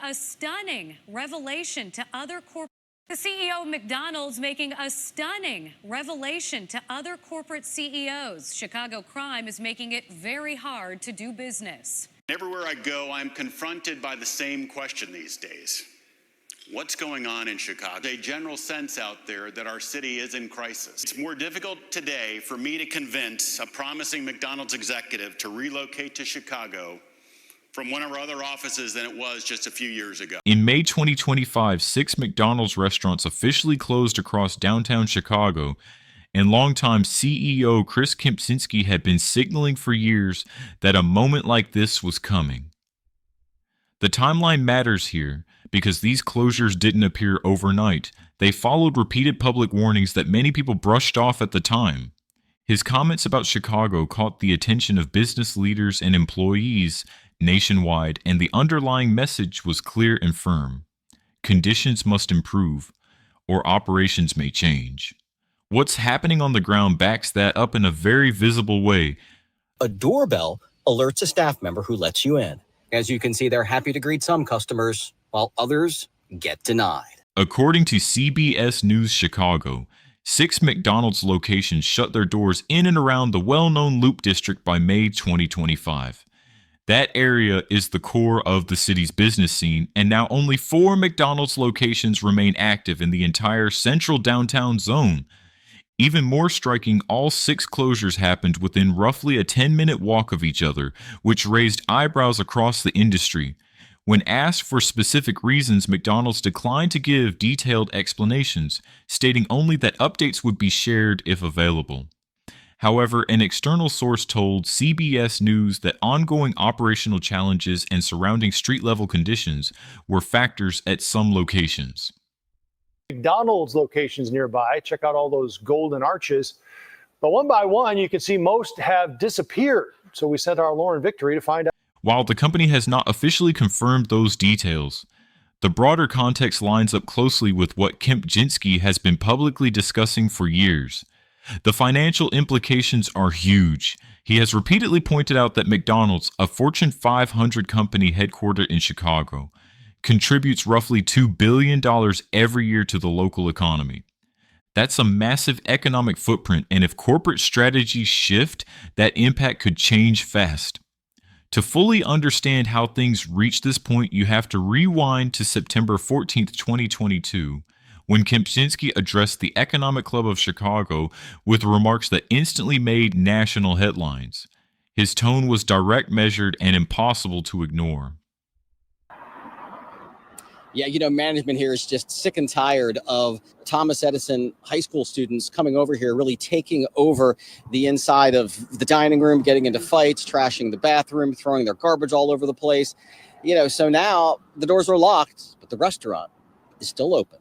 A stunning revelation to other corporate. The CEO of McDonald's making a stunning revelation to other corporate CEOs. Chicago crime is making it very hard to do business. Everywhere I go, I'm confronted by the same question these days. What's going on in Chicago? There's a general sense out there that our city is in crisis. It's more difficult today for me to convince a promising McDonald's executive to relocate to Chicago from one of our other offices than it was just a few years ago. In May 2025, 6 McDonald's restaurants officially closed across downtown Chicago, and longtime CEO Chris Kempczynski had been signaling for years that a moment like this was coming. The timeline matters here because these closures didn't appear overnight. They followed repeated public warnings that many people brushed off at the time. His comments about Chicago caught the attention of business leaders and employees nationwide, and the underlying message was clear and firm. Conditions must improve, or operations may change. What's happening on the ground backs that up in a very visible way. A doorbell alerts a staff member who lets you in. As you can see, they're happy to greet some customers, while others get denied. According to CBS News Chicago, 6 McDonald's locations shut their doors in and around the well-known Loop District by May 2025. That area is the core of the city's business scene, and now only 4 McDonald's locations remain active in the entire central downtown zone. Even more striking, all 6 closures happened within roughly a 10-minute walk of each other, which raised eyebrows across the industry. When asked for specific reasons, McDonald's declined to give detailed explanations, stating only that updates would be shared if available. However, an external source told CBS News that ongoing operational challenges and surrounding street-level conditions were factors at some locations. McDonald's locations nearby, check out all those golden arches. But one by one, you can see most have disappeared. So we sent our Lauren Victory to find out. While the company has not officially confirmed those details, the broader context lines up closely with what Kempczynski has been publicly discussing for years. The financial implications are huge. He has repeatedly pointed out that McDonald's, a Fortune 500 company headquartered in Chicago, contributes roughly $2 billion every year to the local economy. That's a massive economic footprint, and if corporate strategies shift, that impact could change fast. To fully understand how things reached this point, you have to rewind to September 14, 2022, when Kempczynski addressed the Economic Club of Chicago with remarks that instantly made national headlines. His tone was direct, measured, and impossible to ignore. Yeah, management here is just sick and tired of Thomas Edison high school students coming over here, really taking over the inside of the dining room, getting into fights, trashing the bathroom, throwing their garbage all over the place. So now the doors are locked, but the restaurant is still open.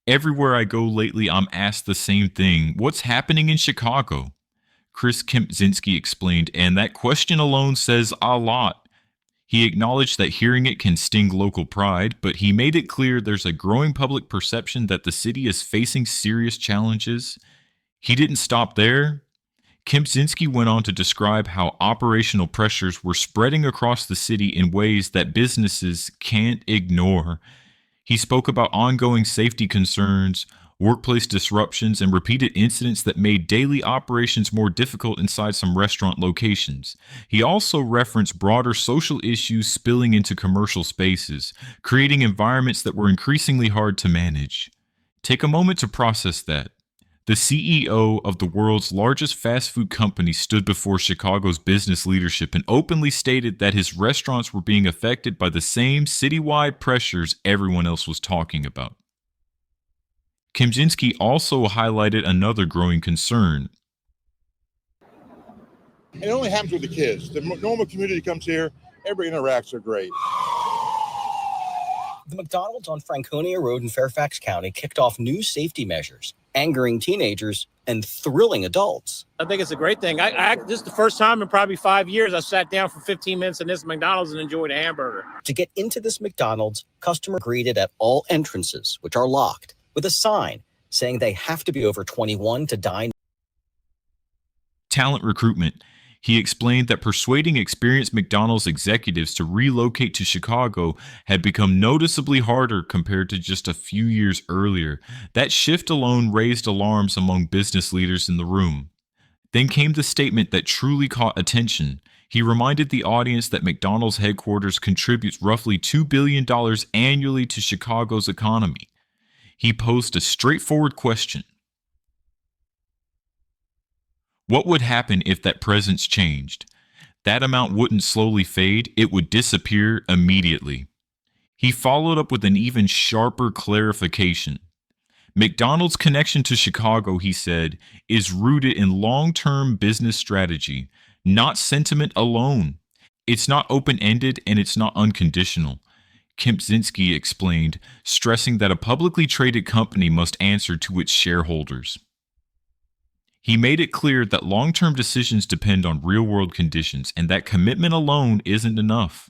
Everywhere I go lately, I'm asked the same thing. What's happening in Chicago? Chris Kempczynski explained, and that question alone says a lot. He acknowledged that hearing it can sting local pride, but he made it clear there's a growing public perception that the city is facing serious challenges. He didn't stop there. Kempczynski went on to describe how operational pressures were spreading across the city in ways that businesses can't ignore. He spoke about ongoing safety concerns, workplace disruptions, and repeated incidents that made daily operations more difficult inside some restaurant locations. He also referenced broader social issues spilling into commercial spaces, creating environments that were increasingly hard to manage. Take a moment to process that. The CEO of the world's largest fast food company stood before Chicago's business leadership and openly stated that his restaurants were being affected by the same citywide pressures everyone else was talking about. Kempczynski also highlighted another growing concern. It only happens with the kids. The normal community comes here, everybody interacts, are great. The McDonald's on Franconia Road in Fairfax County kicked off new safety measures, angering teenagers and thrilling adults. I think it's a great thing. This is the first time in probably 5 years I sat down for 15 minutes in this McDonald's and enjoyed a hamburger. To get into this McDonald's, customers greeted at all entrances, which are locked, with a sign saying they have to be over 21 to dine. Talent recruitment. He explained that persuading experienced McDonald's executives to relocate to Chicago had become noticeably harder compared to just a few years earlier. That shift alone raised alarms among business leaders in the room. Then came the statement that truly caught attention. He reminded the audience that McDonald's headquarters contributes roughly $2 billion annually to Chicago's economy. He posed a straightforward question. What would happen if that presence changed? That amount wouldn't slowly fade, it would disappear immediately. He followed up with an even sharper clarification. McDonald's connection to Chicago, he said, is rooted in long-term business strategy, not sentiment alone. It's not open-ended and it's not unconditional. Kempczynski explained, stressing that a publicly traded company must answer to its shareholders. He made it clear that long-term decisions depend on real-world conditions and that commitment alone isn't enough.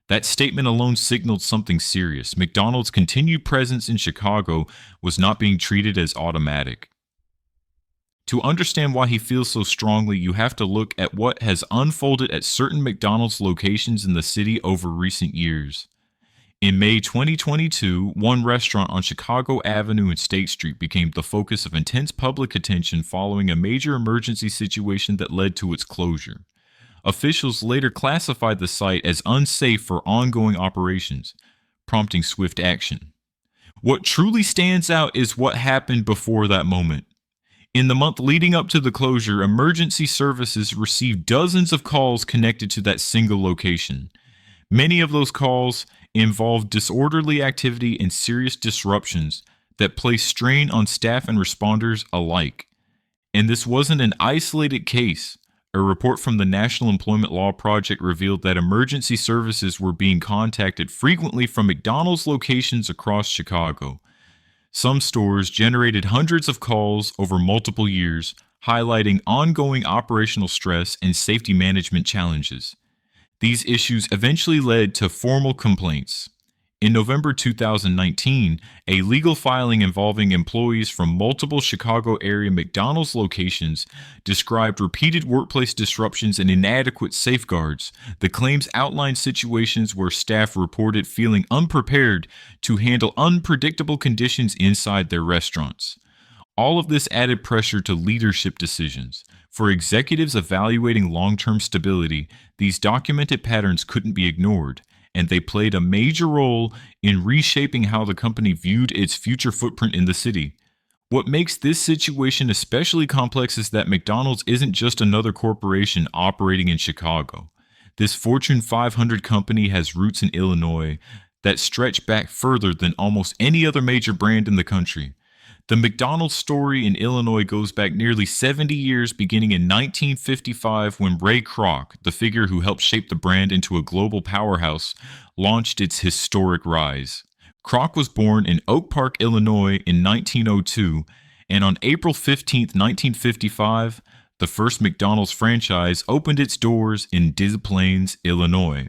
That statement alone signaled something serious. McDonald's continued presence in Chicago was not being treated as automatic. To understand why he feels so strongly, you have to look at what has unfolded at certain McDonald's locations in the city over recent years. In May 2022, one restaurant on Chicago Avenue and State Street became the focus of intense public attention following a major emergency situation that led to its closure. Officials later classified the site as unsafe for ongoing operations, prompting swift action. What truly stands out is what happened before that moment. In the month leading up to the closure, emergency services received dozens of calls connected to that single location. Many of those calls involved disorderly activity and serious disruptions that placed strain on staff and responders alike. And this wasn't an isolated case. A report from the National Employment Law Project revealed that emergency services were being contacted frequently from McDonald's locations across Chicago. Some stores generated hundreds of calls over multiple years, highlighting ongoing operational stress and safety management challenges. These issues eventually led to formal complaints. In November 2019, a legal filing involving employees from multiple Chicago area McDonald's locations described repeated workplace disruptions and inadequate safeguards. The claims outlined situations where staff reported feeling unprepared to handle unpredictable conditions inside their restaurants. All of this added pressure to leadership decisions. For executives evaluating long-term stability, these documented patterns couldn't be ignored, and they played a major role in reshaping how the company viewed its future footprint in the city. What makes this situation especially complex is that McDonald's isn't just another corporation operating in Chicago. This Fortune 500 company has roots in Illinois that stretch back further than almost any other major brand in the country. The McDonald's story in Illinois goes back nearly 70 years, beginning in 1955 when Ray Kroc, the figure who helped shape the brand into a global powerhouse, launched its historic rise. Kroc was born in Oak Park, Illinois in 1902, and on April 15, 1955, the first McDonald's franchise opened its doors in Des Plaines, Illinois.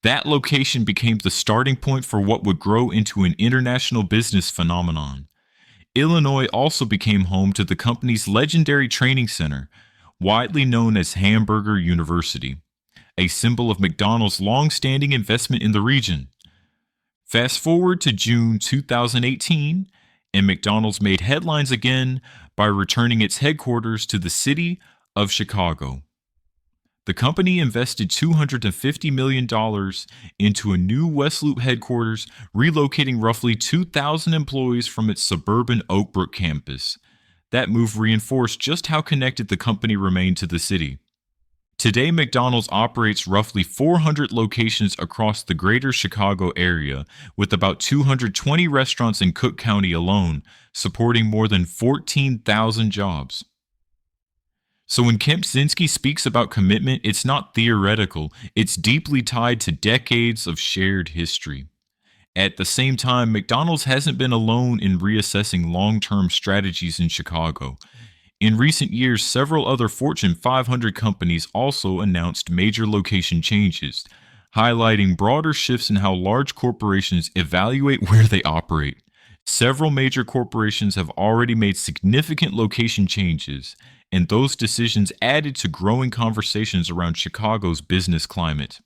That location became the starting point for what would grow into an international business phenomenon. Illinois also became home to the company's legendary training center, widely known as Hamburger University, a symbol of McDonald's long-standing investment in the region. Fast forward to June 2018, and McDonald's made headlines again by returning its headquarters to the city of Chicago. The company invested $250 million into a new West Loop headquarters, relocating roughly 2,000 employees from its suburban Oak Brook campus. That move reinforced just how connected the company remained to the city. Today, McDonald's operates roughly 400 locations across the greater Chicago area, with about 220 restaurants in Cook County alone, supporting more than 14,000 jobs. So when Kempczynski speaks about commitment, it's not theoretical, it's deeply tied to decades of shared history. At the same time, McDonald's hasn't been alone in reassessing long-term strategies in Chicago. In recent years, several other Fortune 500 companies also announced major location changes, highlighting broader shifts in how large corporations evaluate where they operate. Several major corporations have already made significant location changes, and those decisions added to growing conversations around Chicago's business climate.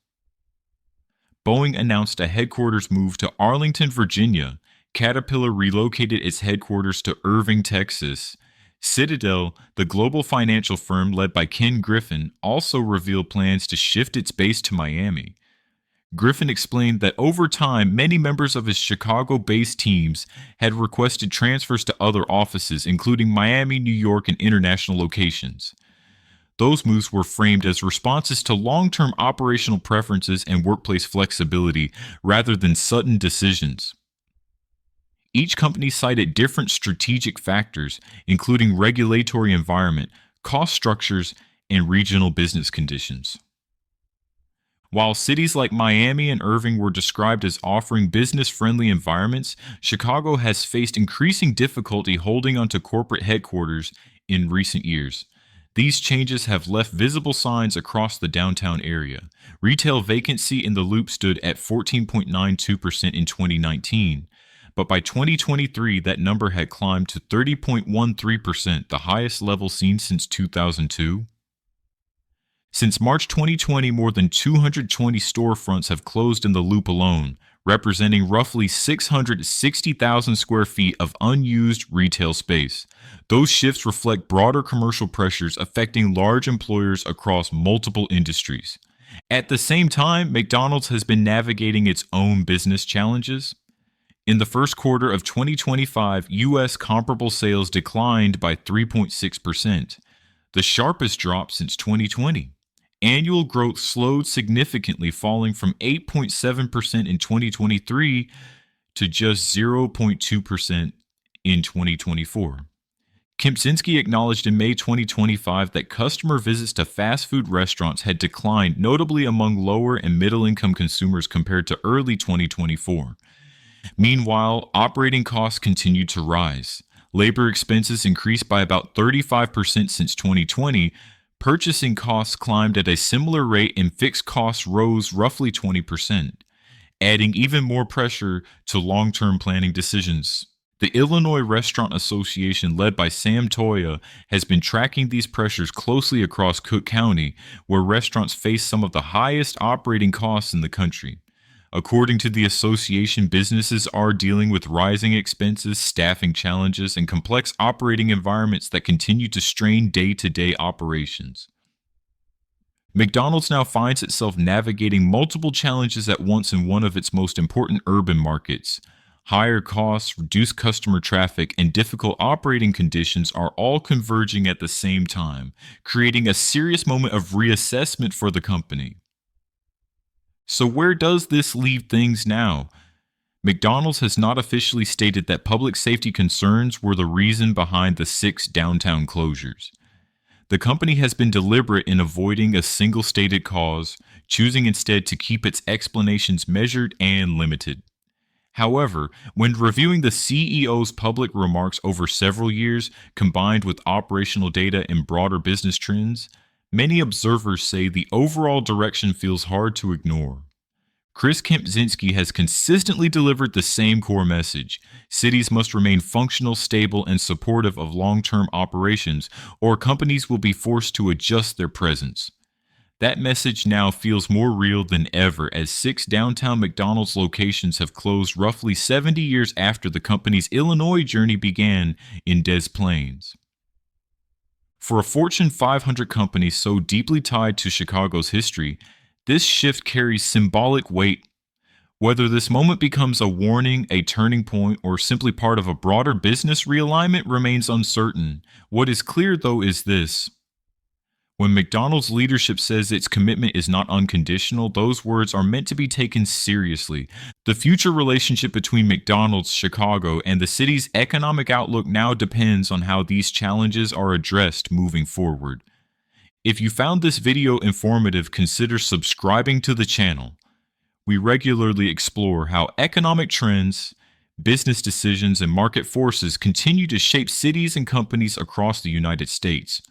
Boeing announced a headquarters move to Arlington, Virginia. Caterpillar relocated its headquarters to Irving, Texas. Citadel, the global financial firm led by Ken Griffin, also revealed plans to shift its base to Miami. Griffin explained that over time, many members of his Chicago-based teams had requested transfers to other offices, including Miami, New York, and international locations. Those moves were framed as responses to long-term operational preferences and workplace flexibility rather than sudden decisions. Each company cited different strategic factors, including regulatory environment, cost structures, and regional business conditions. While cities like Miami and Irving were described as offering business-friendly environments, Chicago has faced increasing difficulty holding onto corporate headquarters in recent years. These changes have left visible signs across the downtown area. Retail vacancy in the Loop stood at 14.92% in 2019, but by 2023 that number had climbed to 30.13%, the highest level seen since 2002. Since March 2020, more than 220 storefronts have closed in the Loop alone, representing roughly 660,000 square feet of unused retail space. Those shifts reflect broader commercial pressures affecting large employers across multiple industries. At the same time, McDonald's has been navigating its own business challenges. In the first quarter of 2025, U.S. comparable sales declined by 3.6%, the sharpest drop since 2020. Annual growth slowed significantly, falling from 8.7% in 2023 to just 0.2% in 2024. Kempczynski acknowledged in May 2025 that customer visits to fast food restaurants had declined, notably among lower and middle-income consumers compared to early 2024. Meanwhile, operating costs continued to rise. Labor expenses increased by about 35% since 2020. Purchasing costs climbed at a similar rate and fixed costs rose roughly 20%, adding even more pressure to long-term planning decisions. The Illinois Restaurant Association, led by Sam Toya, has been tracking these pressures closely across Cook County, where restaurants face some of the highest operating costs in the country. According to the association, businesses are dealing with rising expenses, staffing challenges, and complex operating environments that continue to strain day-to-day operations. McDonald's now finds itself navigating multiple challenges at once in one of its most important urban markets. Higher costs, reduced customer traffic, and difficult operating conditions are all converging at the same time, creating a serious moment of reassessment for the company. So where does this leave things now? McDonald's has not officially stated that public safety concerns were the reason behind the 6 downtown closures. The company has been deliberate in avoiding a single stated cause, choosing instead to keep its explanations measured and limited. However, when reviewing the CEO's public remarks over several years, combined with operational data and broader business trends, many observers say the overall direction feels hard to ignore. Chris Kempczynski has consistently delivered the same core message. Cities must remain functional, stable, and supportive of long-term operations, or companies will be forced to adjust their presence. That message now feels more real than ever, as 6 downtown McDonald's locations have closed roughly 70 years after the company's Illinois journey began in Des Plaines. For a Fortune 500 company so deeply tied to Chicago's history, this shift carries symbolic weight. Whether this moment becomes a warning, a turning point, or simply part of a broader business realignment remains uncertain. What is clear, though, is this. When McDonald's leadership says its commitment is not unconditional, those words are meant to be taken seriously. The future relationship between McDonald's, Chicago, and the city's economic outlook now depends on how these challenges are addressed moving forward. If you found this video informative, consider subscribing to the channel. We regularly explore how economic trends, business decisions, and market forces continue to shape cities and companies across the United States.